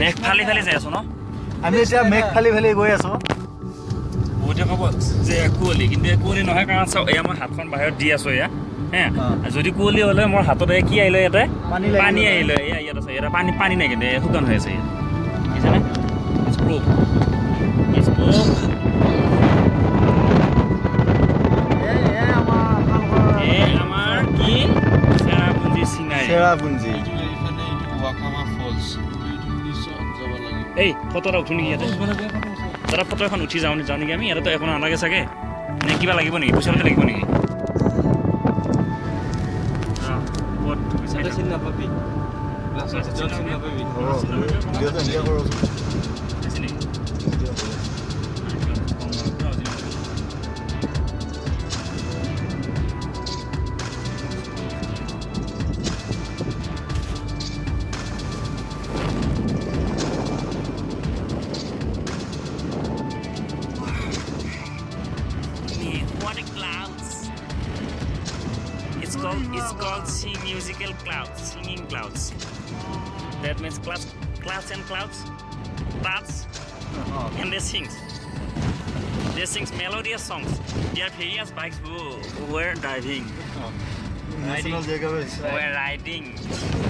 মেঘফালি ফালি যাই আছো ন আমি এতিয়া মেঘফালি ফালি গৈ আছো বহুতে ক'ব যে কুঁৱলী কিন্তু কুঁৱলী নহয় কাৰণ চাওক এয়া মই হাতখন বাহিৰত দি আছো এয়া হে যদি কুঁৱলী হ'লে মোৰ হাতত কি আহিলে ইয়াতে পানী আহিলে এয়া ইয়াত আছে ইয়াত পানী নাই কিন্তু শুকান হৈ আছে ইয়াত বুজিছানে আমাৰ কি চেৰাপুঞ্জী চিনাৰী চেৰাপুঞ্জী এই ফটো এটা উঠো নেকি ইয়াতে দাদা ফটো এখন উঠি যাওঁ নেকি আমি ইয়াতে এখন নালাগে চাগে নে কিবা লাগিব নেকি পইচা পাতি লাগিব নেকি It's called musical clouds, singing clouds. That means clouds and clouds, and they sing. They sing melodious songs. There are various bikes who were driving. We're riding.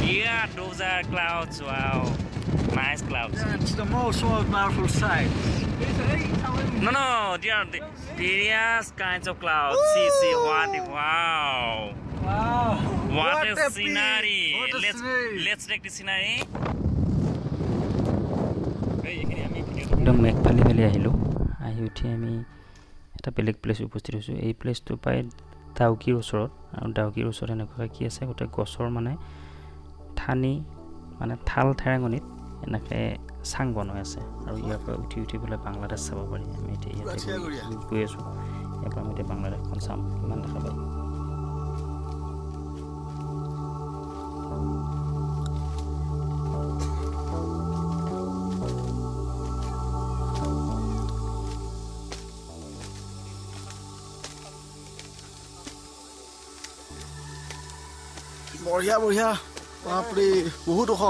Yeah, those are clouds. Wow, nice clouds. That's the most powerful sight. No, there are various kinds of clouds. See, wow. Wow. What a scenery. Let's take the scenery. একদম মেঘফালি ফালি আহিলোঁ আহি উঠি আমি এটা বেলেগ place উপস্থিত হৈছোঁ এই প্লেচটো প্ৰায় ডাউকিৰ ওচৰত আৰু ডাউকিৰ ওচৰত এনেকুৱা কি আছে গোটেই গছৰ মানে ঠানি মানে ঠাল ঠেৰেঙনিত এনেকৈ চাং বনাই আছে আৰু ইয়াৰ পৰা উঠি পেলাই বাংলাদেশ চাব পাৰি আমি এতিয়া ইয়াতে গৈ আছোঁ ইয়াৰ পৰা আমি এতিয়া বাংলাদেশখন চাম কিমান দেখা পাই বঢ়িয়া বঢ়িয়া বাপৰে বহুত ওখ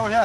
বঢ়িয়া